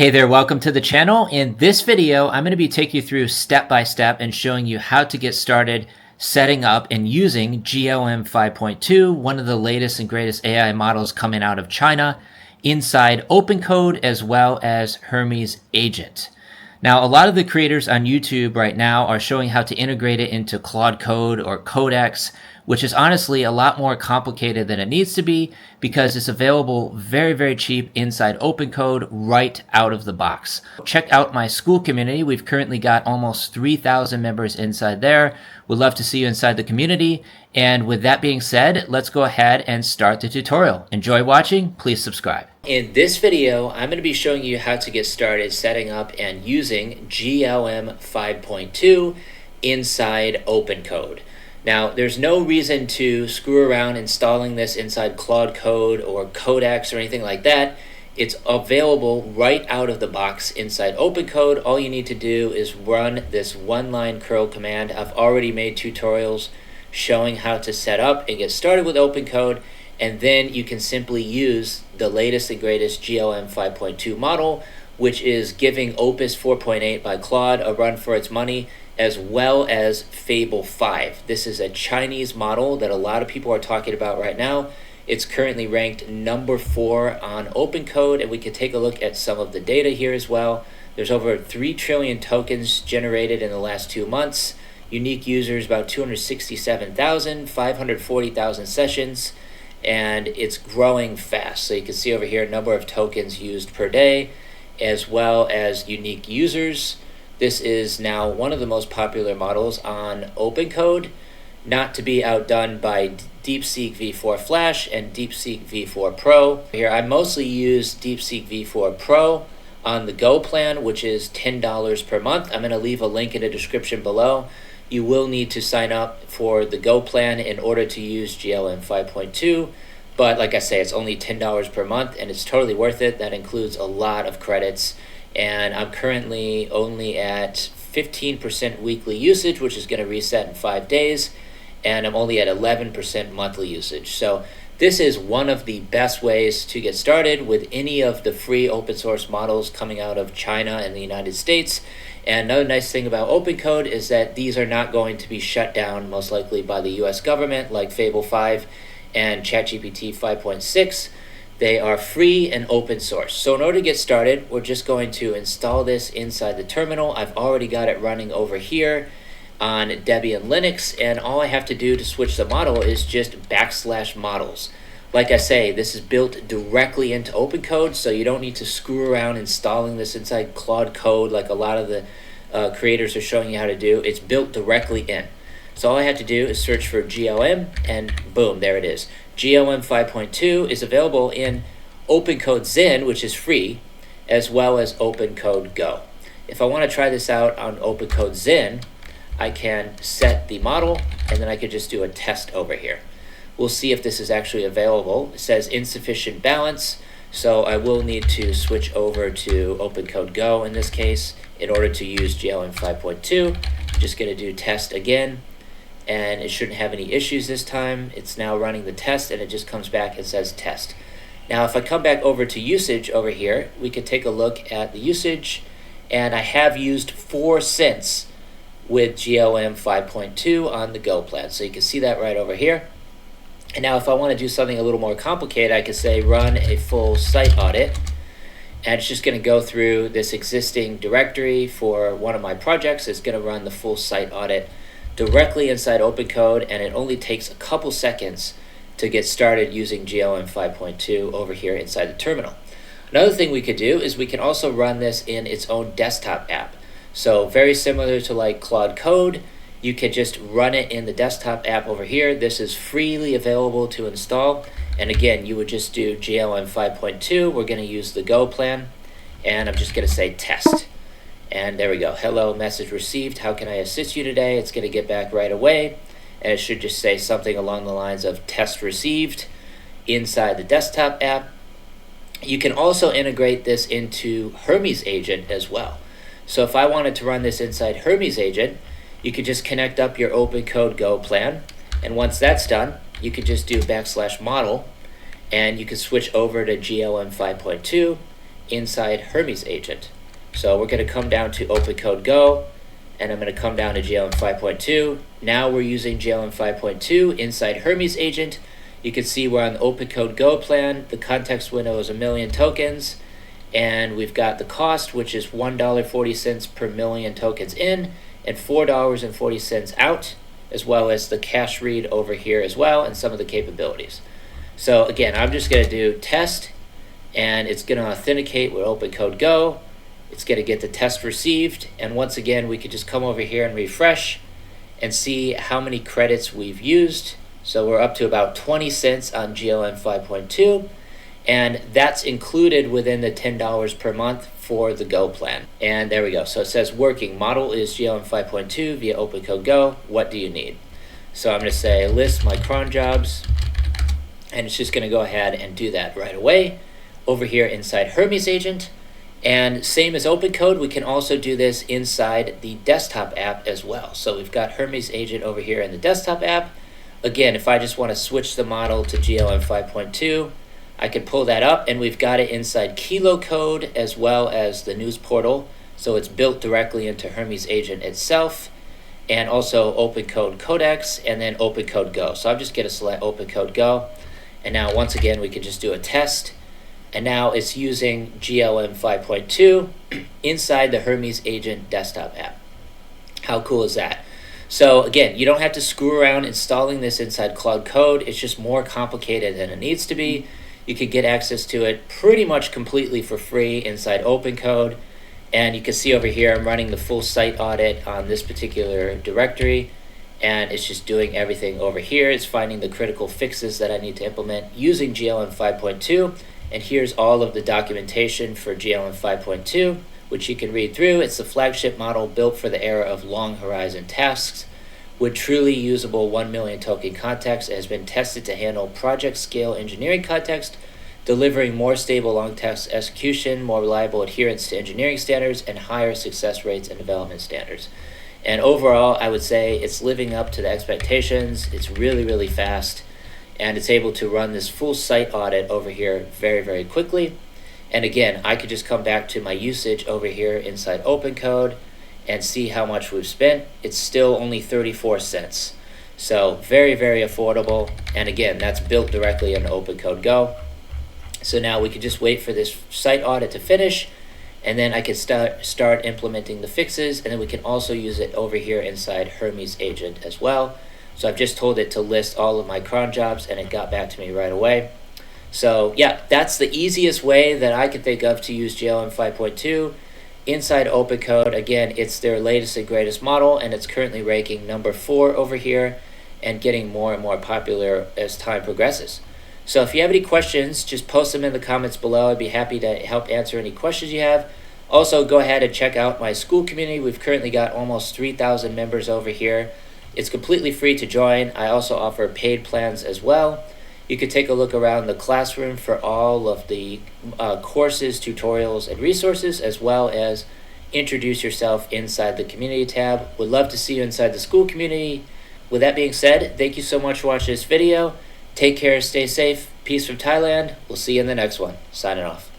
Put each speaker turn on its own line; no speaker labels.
Hey there, welcome to the channel. In this video, I'm going to be taking you through step by step and showing you how to get started setting up and using GLM 5.2, one of the latest and greatest AI models coming out of China, Inside OpenCode, as well as Hermes Agent. Now, a lot of the creators on YouTube right now are showing how to integrate it into Claude Code or Codex, which is honestly a lot more complicated than it needs to be because it's available very, very cheap inside OpenCode right out of the box. Check out my school community. We've currently got almost 3,000 members inside there. We'd love to see you inside the community. And with that being said, let's go ahead and start the tutorial. Enjoy watching. Please subscribe. In this video, I'm going to be showing you how to get started setting up and using GLM 5.2 inside OpenCode. Now, there's no reason to screw around installing this inside Claude Code or Codex or anything like that. It's available right out of the box inside OpenCode. All you need to do is run this one-line curl command. I've already made tutorials showing how to set up and get started with OpenCode, and then you can simply use the latest and greatest GLM 5.2 model, which is giving Opus 4.8 by Claude a run for its money, as well as Fable 5. This is a Chinese model that a lot of people are talking about right now. It's currently ranked number 4 on OpenCode, and we can take a look at some of the data here as well. There's over 3 trillion tokens generated in the last 2 months. Unique users about 267,000, 540,000 sessions, and it's growing fast. So you can see over here number of tokens used per day, as well as unique users. This is now one of the most popular models on OpenCode, not to be outdone by DeepSeek V4 Flash and DeepSeek V4 Pro. Here I mostly use DeepSeek V4 Pro on the Go plan, which is $10 per month. I'm going to leave a link in the description below. You will need to sign up for the Go plan in order to use GLM 5.2, but like I say, it's only $10 per month and it's totally worth it. That includes a lot of credits, and I'm currently only at 15% weekly usage, which is going to reset in 5 days, and I'm only at 11% monthly usage. So this is one of the best ways to get started with any of the free open source models coming out of China and the United States. And another nice thing about OpenCode is that these are not going to be shut down most likely by the US government like Fable 5 and ChatGPT 5.6. They are free and open source. So in order to get started, we're just going to install this inside the terminal. I've already got it running over here on Debian Linux, and all I have to do to switch the model is just /models. Like I say, this is built directly into OpenCode, so you don't need to screw around installing this inside Claude Code like a lot of the creators are showing you how to do. It's built directly in. So all I have to do is search for GLM, and boom, there it is. GLM 5.2 is available in OpenCode Zen, which is free, as well as OpenCode Go. If I want to try this out on OpenCode Zen, I can set the model, and then I could just do a test over here. We'll see if this is actually available. It says insufficient balance, so I will need to switch over to OpenCode Go in this case in order to use GLM 5.2. Just going to do test again, and it shouldn't have any issues this time. It's now running the test, and it just comes back and says test. Now if I come back over to usage over here, we can take a look at the usage, and I have used 4 cents with GLM 5.2 on the Go plan. So you can see that right over here. And now if I want to do something a little more complicated, I could say run a full site audit, and it's just going to go through this existing directory for one of my projects. It's going to run the full site audit directly inside OpenCode, and it only takes a couple seconds to get started using GLM 5.2 over here inside the terminal. Another thing we could do is we can also run this in its own desktop app. So very similar to like Claude Code, you can just run it in the desktop app over here. This is freely available to install. And again, you would just do GLM 5.2. We're going to use the Go plan, and I'm just going to say test. And there we go. Hello, message received. How can I assist you today? It's going to get back right away. And it should just say something along the lines of test received inside the desktop app. You can also integrate this into Hermes Agent as well. So if I wanted to run this inside Hermes Agent, you could just connect up your OpenCode Go plan. And once that's done, you could just do /model, and you can switch over to GLM 5.2 inside Hermes agent. So we're going to come down to OpenCode Go, and I'm going to come down to GLM 5.2. Now we're using GLM 5.2 inside Hermes agent. You can see we're on the OpenCode Go plan. The context window is 1,000,000 tokens, and we've got the cost, which is $1.40 per million tokens in and $4.40 out, as well as the cache read over here as well, and some of the capabilities. So again, I'm just going to do test, and it's going to authenticate with OpenCode Go. It's going to get the test received, and once again, we could just come over here and refresh and see how many credits we've used. So we're up to about 20 cents on GLM 5.2, and that's included within the $10 per month for the Go plan. And there we go. So it says working. Model is GLM 5.2 via OpenCode Go. What do you need? So I'm going to say list my cron jobs, and it's just going to go ahead and do that right away over here inside Hermes agent. And same as OpenCode, we can also do this inside the desktop app as well. So we've got Hermes agent over here in the desktop app. Again, if I just want to switch the model to GLM 5.2, I can pull that up, and we've got it inside Kilo Code as well as the news portal. So it's built directly into Hermes agent itself, and also OpenCode Codex, and then OpenCode Go. So I'm just going to select OpenCode Go. And now once again, we can just do a test. And now it's using GLM 5.2 inside the Hermes agent desktop app. How cool is that? So again, you don't have to screw around installing this inside Cloud Code. It's just more complicated than it needs to be. You can get access to it pretty much completely for free inside OpenCode. And you can see over here, I'm running the full site audit on this particular directory. And it's just doing everything over here. It's finding the critical fixes that I need to implement using GLM 5.2. And here's all of the documentation for GLM 5.2, which you can read through. It's the flagship model built for the era of long horizon tasks. With truly usable 1,000,000 token context, it has been tested to handle project scale engineering context, delivering more stable long text execution, more reliable adherence to engineering standards, and higher success rates and development standards. And overall, I would say it's living up to the expectations. It's really, really fast. And it's able to run this full site audit over here very, very quickly. And again, I could just come back to my usage over here inside OpenCode and see how much we've spent. It's still only 34 cents. So very, very affordable. And again, that's built directly into OpenCode Go. So now we can just wait for this site audit to finish, and then I can start implementing the fixes, and then we can also use it over here inside Hermes agent as well. So I've just told it to list all of my cron jobs, and it got back to me right away. So yeah, that's the easiest way that I can think of to use GLM 5.2 inside OpenCode. Again, it's their latest and greatest model, and it's currently ranking number 4 over here and getting more and more popular as time progresses. So if you have any questions, just post them in the comments below. I'd be happy to help answer any questions you have. Also, go ahead and check out my school community. We've currently got almost 3,000 members over here. It's completely free to join. I also offer paid plans as well. You can take a look around the classroom for all of the courses, tutorials, and resources, as well as introduce yourself inside the community tab. Would love to see you inside the school community. With that being said, thank you so much for watching this video. Take care, stay safe. Peace from Thailand. We'll see you in the next one. Signing off.